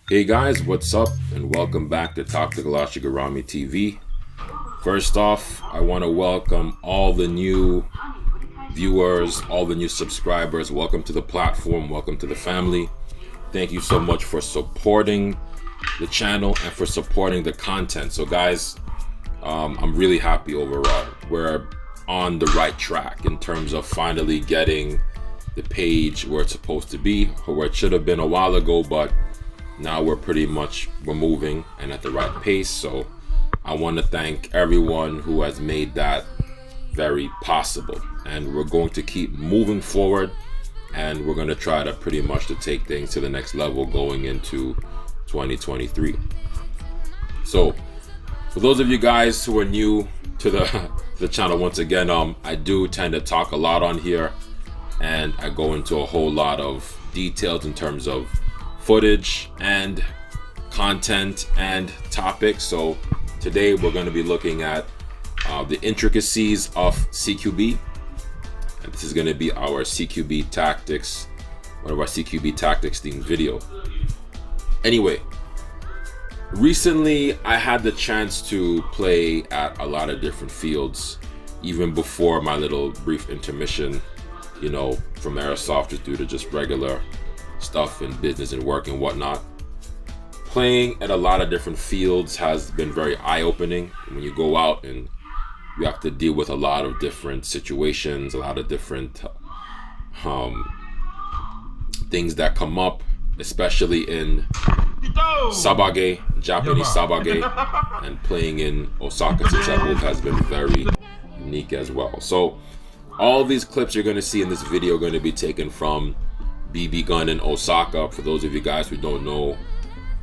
Hey guys, what's up? And welcome back to Tactical Shigarami TV. First off, I want to welcome all the new viewers, all the new subscribers. Welcome to the platform, welcome to the family. Thank you so much for supporting the channel and for supporting the content. So guys, I'm really happy overall. We're on the right track in terms of finally getting the page where it's supposed to be, or where it should have been a while ago, but now we're moving and at the right pace. So I want to thank everyone who has made that very possible, and we're going to keep moving forward, and we're going to try to pretty much to take things to the next level going into 2023. So for those of you guys who are new to the channel, once again, I do tend to talk a lot on here, and I go into a whole lot of details in terms of footage and content and topics. So today we're going to be looking at the intricacies of CQB, and this is going to be our CQB Tactics, one of our CQB Tactics themed video. Anyway, recently I had the chance to play at a lot of different fields, even before my little brief intermission, from Airsoft, just due to just regular stuff in business and work and whatnot. Playing at a lot of different fields has been very eye-opening. When you go out and you have to deal with a lot of different situations, a lot of different things that come up, especially in sabage, Japanese sabage, and playing in Osaka since that move has been very unique as well. So all these clips you're going to see in this video are going to be taken from BB Gun in Osaka. For those of you guys who don't know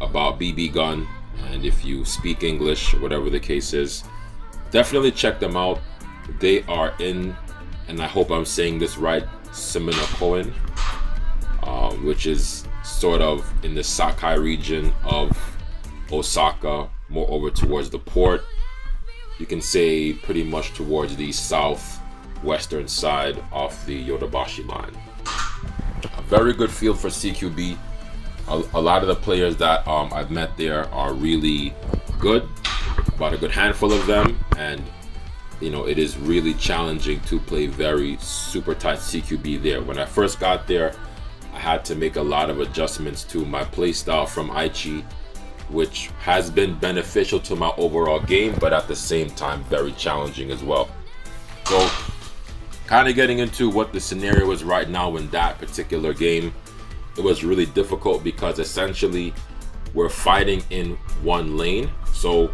about BB Gun, and if you speak English, whatever the case is, definitely check them out. They are in, and I hope I'm saying this right, Siminokoen, which is sort of in the Sakai region of Osaka, more over towards the port. You can say pretty much towards the southwestern side of the Yodobashi line. A very good field for CQB. A lot of the players that I've met there are really good, about a good handful of them, and it is really challenging to play very super tight CQB there. When I first got there, I had to make a lot of adjustments to my play style from Ig, which has been beneficial to my overall game, but at the same time very challenging as well. So kind of getting into what the scenario is right now in that particular game, it was really difficult because essentially we're fighting in one lane. So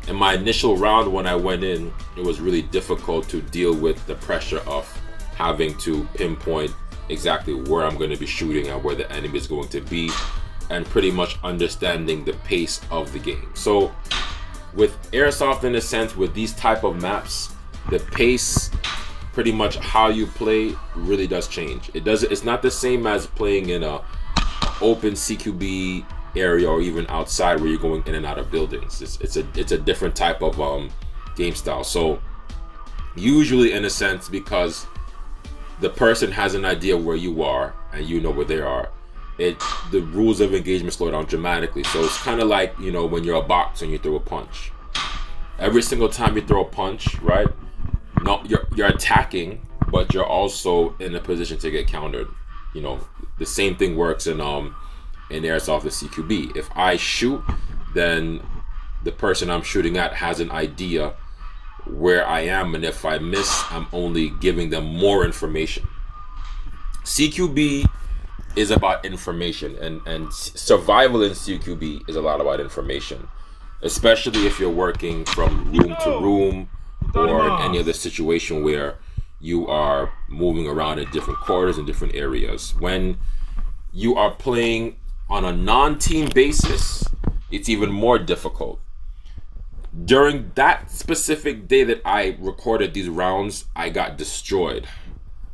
in my initial round when I went in, it was really difficult to deal with the pressure of having to pinpoint exactly where I'm going to be shooting and where the enemy is going to be, and pretty much understanding the pace of the game. So with Airsoft, in a sense, with these type of maps, the pace, pretty much how you play, really does change. It's not the same as playing in a open CQB area or even outside where you're going in and out of buildings. It's a different type of game style. So usually, in a sense, because the person has an idea where you are and you know where they are, the rules of engagement slow down dramatically. So it's kind of like when you're a boxer and you throw a punch. Every single time you throw a punch, right? No, you're attacking, but you're also in a position to get countered. The same thing works in Airsoft and CQB. If I shoot, then the person I'm shooting at has an idea where I am, and if I miss, I'm only giving them more information. CQB is about information, and survival in CQB is a lot about information, especially if you're working from room to room, or in any other situation where you are moving around in different quarters and different areas. When you are playing on a non-team basis, it's even more difficult. During that specific day that I recorded these rounds, I got destroyed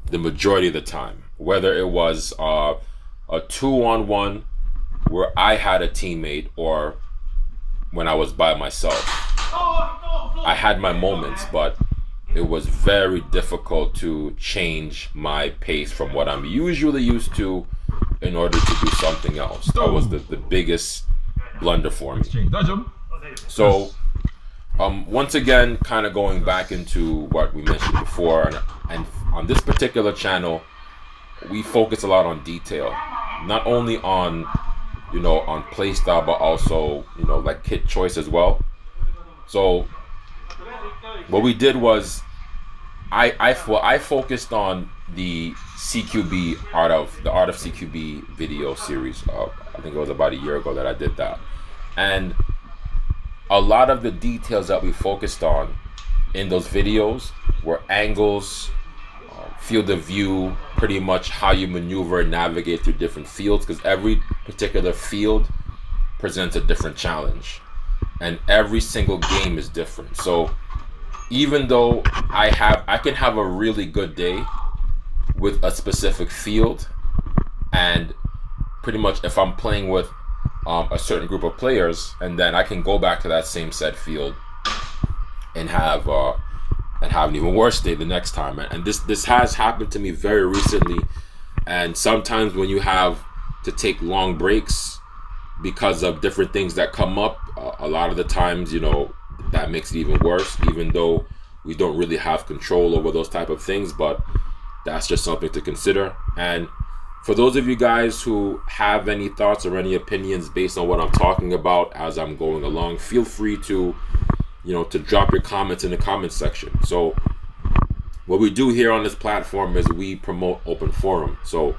the majority of the time. Whether it was a 2-on-1 where I had a teammate, or when I was by myself. I had my moments, but it was very difficult to change my pace from what I'm usually used to in order to do something else. That was the biggest blunder for me. So once again, kind of going back into what we mentioned before, and on this particular channel, we focus a lot on detail, not only on, you know, on play style, but also, you know, like kit choice as well. So what we did was I focused on the CQB art of CQB video series. I think it was about a year ago that I did that, and a lot of the details that we focused on in those videos were angles, field of view, pretty much how you maneuver and navigate through different fields, because every particular field presents a different challenge and every single game is different. So even though I can have a really good day with a specific field, and pretty much if I'm playing with a certain group of players, and then I can go back to that same said field and have an even worse day the next time. And this has happened to me very recently. And sometimes when you have to take long breaks because of different things that come up, a lot of the times, you know, that makes it even worse, even though we don't really have control over those type of things. But that's just something to consider. And for those of you guys who have any thoughts or any opinions based on what I'm talking about as I'm going along, feel free to, you know, to drop your comments in the comment section. So what we do here on this platform is we promote open forum. So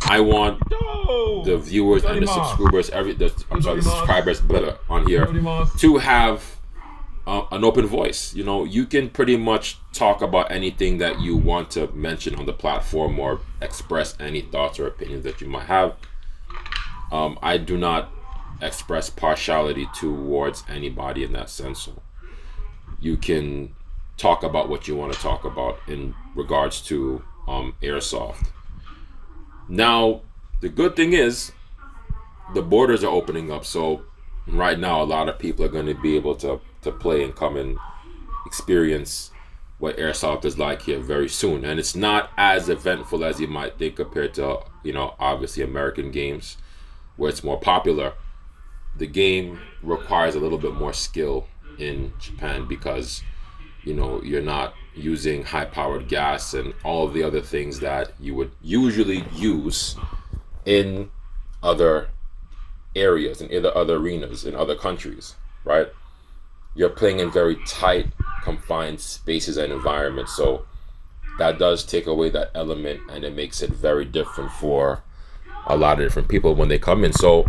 I want the viewers and the subscribers, the subscribers on here to have an open voice. You know, you can pretty much talk about anything that you want to mention on the platform or express any thoughts or opinions that you might have. I do not express partiality towards anybody in that sense. So you can talk about what you want to talk about in regards to Airsoft. Now, the good thing is the borders are opening up. So right now, a lot of people are going to be able to play and come and experience what Airsoft is like here very soon. And it's not as eventful as you might think compared to, you know, obviously American games where it's more popular. The game requires a little bit more skill in Japan because, you know, you're not using high-powered gas and all of the other things that you would usually use in other areas, in other arenas, in other countries, right? You're playing in very tight, confined spaces and environments, so that does take away that element, and it makes it very different for a lot of different people when they come in. So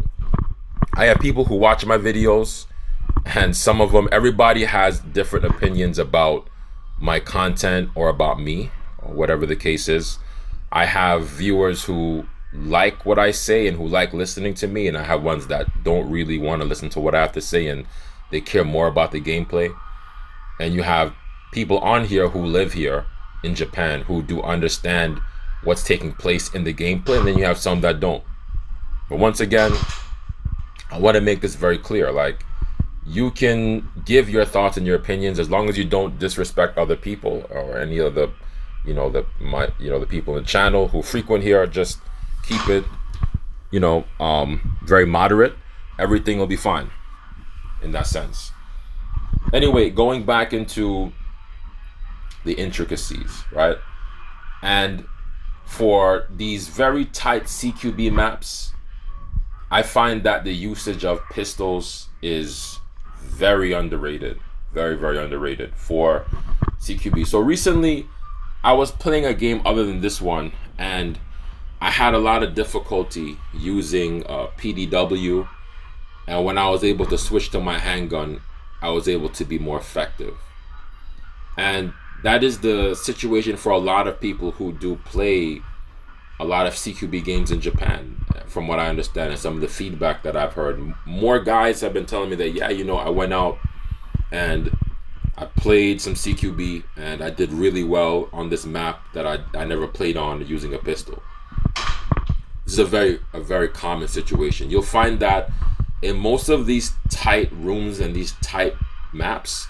I have people who watch my videos, and some of them, everybody has different opinions about my content or about me, or whatever the case is. I have viewers who like what I say and who like listening to me, and I have ones that don't really want to listen to what I have to say and they care more about the gameplay. And you have people on here who live here in Japan who do understand what's taking place in the gameplay, and then you have some that don't. But once again, I want to make this very clear. Like, you can give your thoughts and your opinions as long as you don't disrespect other people or any of the, the people in the channel who frequent here. Just keep it, very moderate. Everything will be fine in that sense. Anyway, going back into the intricacies, right? And for these very tight CQB maps, I find that the usage of pistols is very underrated, very, very underrated for CQB. So recently, I was playing a game other than this one, and I had a lot of difficulty using PDW, and when I was able to switch to my handgun, I was able to be more effective. And that is the situation for a lot of people who do play a lot of CQB games in Japan, from what I understand and some of the feedback that I've heard. More guys have been telling me that, yeah, I went out and I played some CQB and I did really well on this map that I never played on using a pistol. This is a very common situation. You'll find that in most of these tight rooms and these tight maps,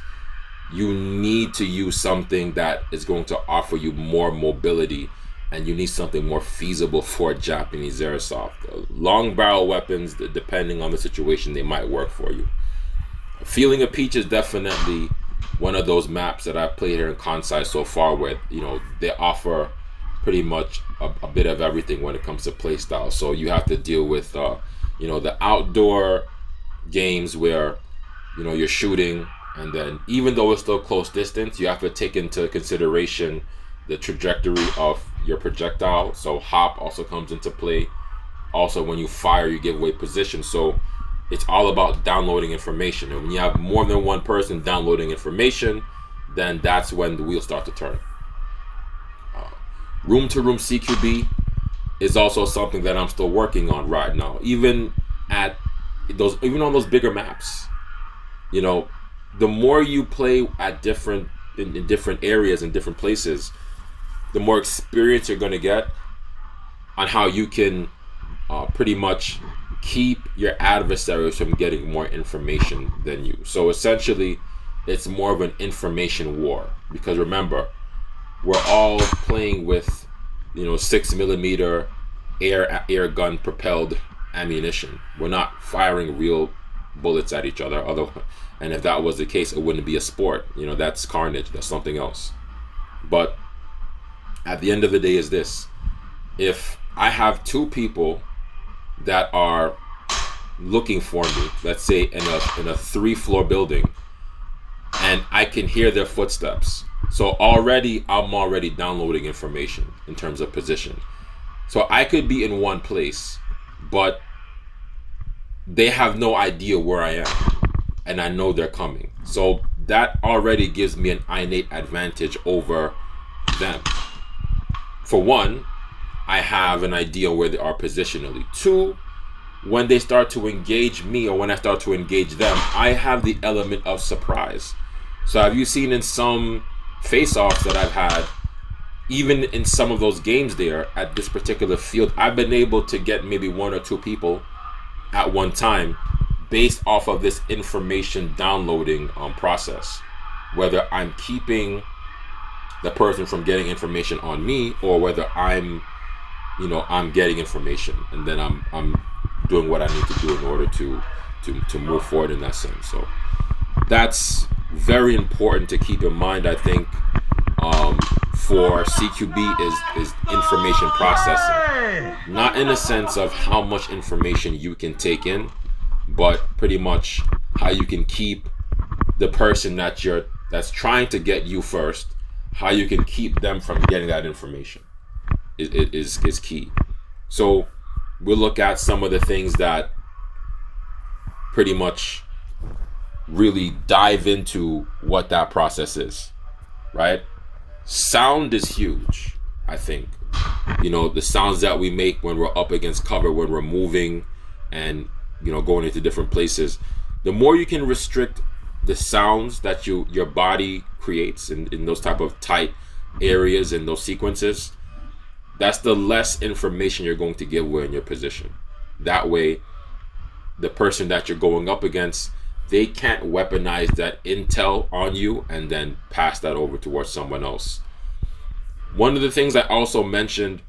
you need to use something that is going to offer you more mobility and you need something more feasible for Japanese airsoft. Long barrel weapons, depending on the situation, they might work for you. Feeling of Peach is definitely one of those maps that I've played here in Kansai so far where, they offer pretty much a bit of everything when it comes to play style. So you have to deal with, the outdoor games where, you're shooting, and then even though it's still close distance, you have to take into consideration the trajectory of your projectile. So hop also comes into play. Also, when you fire, you give away position. So it's all about downloading information. And when you have more than one person downloading information, then that's when the wheels start to turn. Room-to-room CQB is also something that I'm still working on right now. Even on those bigger maps, the more you play at in different areas and different places, the more experience you're going to get on how you can pretty much keep your adversaries from getting more information than you. So essentially, it's more of an information war, because remember, we're all playing with 6mm air gun propelled ammunition. We're not firing real bullets at each other, and if that was the case, it wouldn't be a sport. That's carnage. That's something else. But at the end of the day is this: if I have two people that are looking for me, let's say in a 3-floor building, and I can hear their footsteps, so I'm already downloading information in terms of position. So I could be in one place, but they have no idea where I am, and I know they're coming. So that already gives me an innate advantage over them. For one, I have an idea where they are positionally. Two, when they start to engage me, or when I start to engage them, I have the element of surprise. So have you seen in some face-offs that I've had, even in some of those games there at this particular field, I've been able to get maybe 1 or 2 people at one time based off of this information downloading process, whether I'm keeping the person from getting information on me, or whether I'm getting information, and then I'm doing what I need to do in order to move forward in that sense. So that's very important to keep in mind, I think, for CQB is information processing. Not in a sense of how much information you can take in, but pretty much how you can keep the person that's trying to get you first, how you can keep them from getting that information is key. So we'll look at some of the things that pretty much really dive into what that process is, right? Sound is huge, I think. The sounds that we make when we're up against cover, when we're moving and, going into different places, the more you can restrict the sounds that your body creates in those type of tight areas and those sequences, that's the less information you're going to give away in your position. That way, the person that you're going up against, they can't weaponize that intel on you and then pass that over towards someone else. One of the things I also mentioned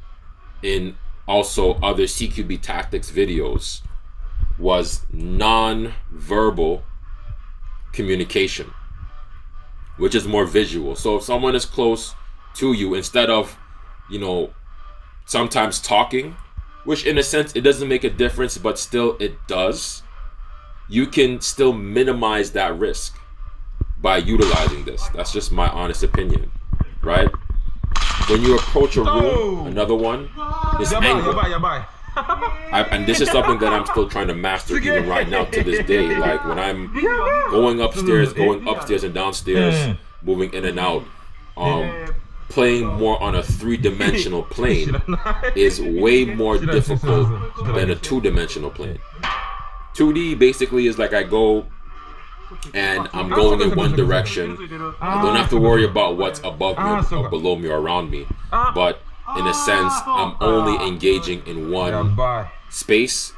in also other CQB Tactics videos was non-verbal communication, which is more visual. So if someone is close to you, instead of, sometimes talking, which in a sense, it doesn't make a difference, but still it does, you can still minimize that risk by utilizing this. That's just my honest opinion, right? When you approach a room, another one, this angle. And this is something that I'm still trying to master even right now to this day. Like when I'm going upstairs and downstairs, moving in and out, playing more on a 3-dimensional plane is way more difficult than a 2-dimensional plane. 2D basically is like I go and I'm going in one direction. I don't have to worry about what's above me or below me or around me. But in a sense, I'm only engaging in one space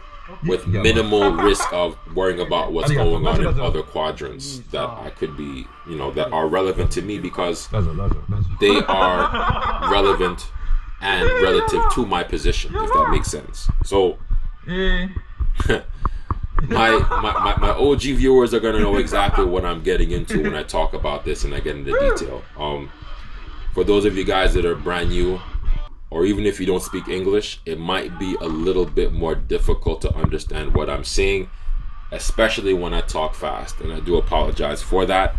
with minimal risk of worrying about what's going on in other quadrants that I could be, that are relevant to me because they are relevant and relative to my position, if that makes sense. So my OG viewers are gonna know exactly what I'm getting into when I talk about this and I get into detail. For those of you guys that are brand new, or even if you don't speak English, it might be a little bit more difficult to understand what I'm saying, especially when I talk fast, and I do apologize for that,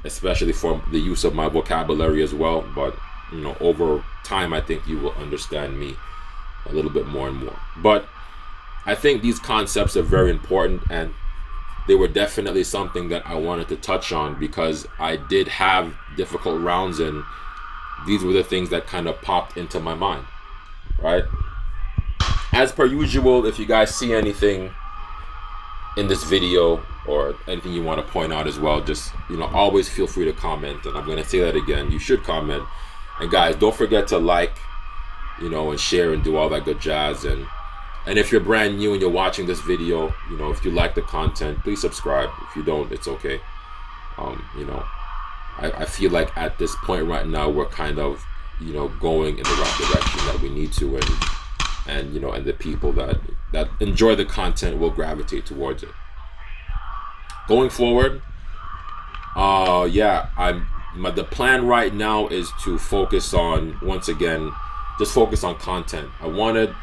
especially for the use of my vocabulary as well. But you know, over time, I think you will understand me a little bit more and more. But I think these concepts are very important, and they were definitely something that I wanted to touch on because I did have difficult rounds, and these were the things that kind of popped into my mind, right? As per usual, if you guys see anything in this video or anything you want to point out as well, just, you know, always feel free to comment. And I'm going to say that again, you should comment. And guys, don't forget to like, you know, and share and do all that good jazz. And if you're brand new and you're watching this video, you know, if you like the content, please subscribe. If you don't, it's okay. You know, I feel like at this point right now, we're kind of, you know, going in the right direction that we need to, and you know, and the people that enjoy the content will gravitate towards it. Going forward, the plan right now is to focus on, once again, just focus on content. I want to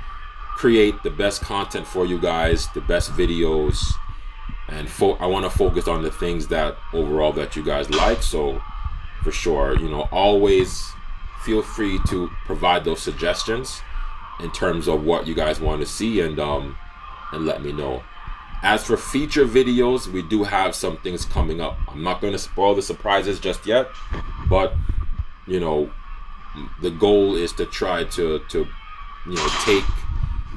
create the best content for you guys, the best videos, and I want to focus on the things that overall that you guys like. So for sure, you know, always feel free to provide those suggestions in terms of what you guys want to see, and let me know. As for feature videos, we do have some things coming up. I'm not going to spoil the surprises just yet, but you know, the goal is to try to you know, take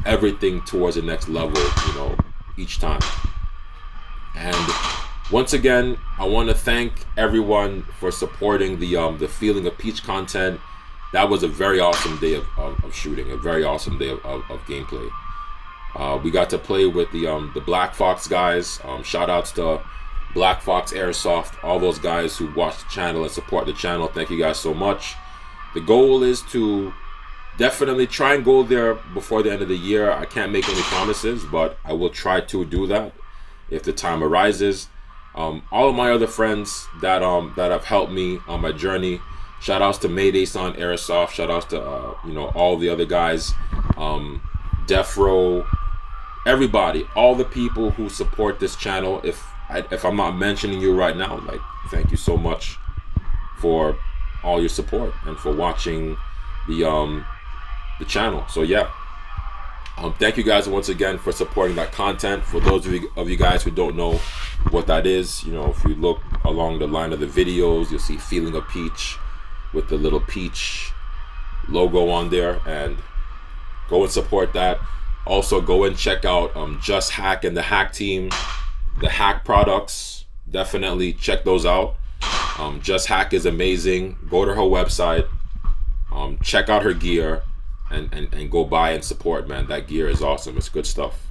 everything towards the next level, you know, each time. And once again, I want to thank everyone for supporting the Feeling of Peach content. That was a very awesome day of shooting, a very awesome day of gameplay. We got to play with the Black Fox guys. Shout outs to Black Fox Airsoft, all those guys who watch the channel and support the channel. Thank you guys so much. The goal is to definitely try and go there before the end of the year. I can't make any promises, but I will try to do that if the time arises. All of my other friends that have helped me on my journey, shout outs to Mayday-san Airsoft, shout outs to you know, all the other guys, Defro, everybody, all the people who support this channel. If I'm not mentioning you right now, like, thank you so much for all your support and for watching the channel. So yeah, thank you guys once again for supporting that content. For those of you guys who don't know what that is, you know, if you look along the line of the videos, you'll see Feeling of Peach with the little peach logo on there, and go and support that. Also, go and check out Just Hack and the Hack team, the Hack products. Definitely check those out. Just Hack is amazing. Go to her website, check out her gear, and go buy and support, man. That gear is awesome. It's good stuff.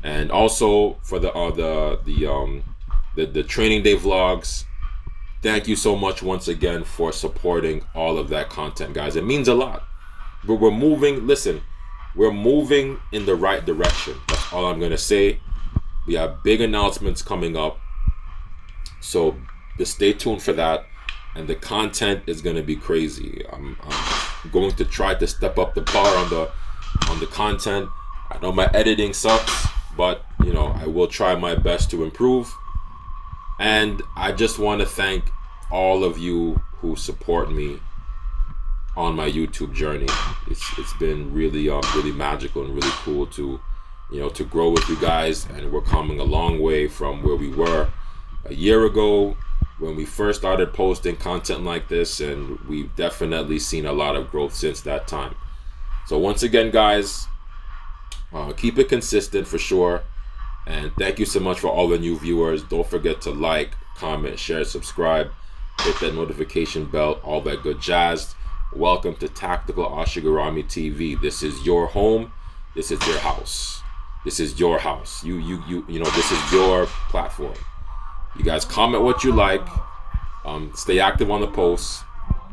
And also for the training day vlogs, thank you so much once again for supporting all of that content, guys. It means a lot. But we're moving. Listen, we're moving in the right direction. That's all I'm gonna say. We have big announcements coming up, so just stay tuned for that. And the content is gonna be crazy. I'm going to try to step up the bar on the content. I know my editing sucks, but you know, I will try my best to improve. And I just want to thank all of you who support me on my YouTube journey. It's been really really magical and really cool to, you know, to grow with you guys, and we're coming a long way from where we were a year ago when we first started posting content like this, and we've definitely seen a lot of growth since that time. So once again, guys, keep it consistent for sure, and thank you so much for all the new viewers. Don't forget to like, comment, share, subscribe, hit that notification bell, all that good jazz. Welcome to Tactical Ashigarami TV. This is your home. This is your house. This is your house. You know, this is your platform. You guys comment what you like, stay active on the posts,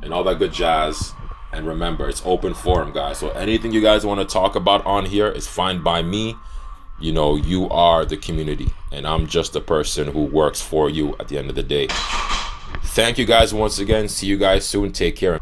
and all that good jazz. And remember, it's open forum, guys. So anything you guys want to talk about on here is fine by me. You know, you are the community, and I'm just the person who works for you at the end of the day. Thank you guys once again. See you guys soon. Take care.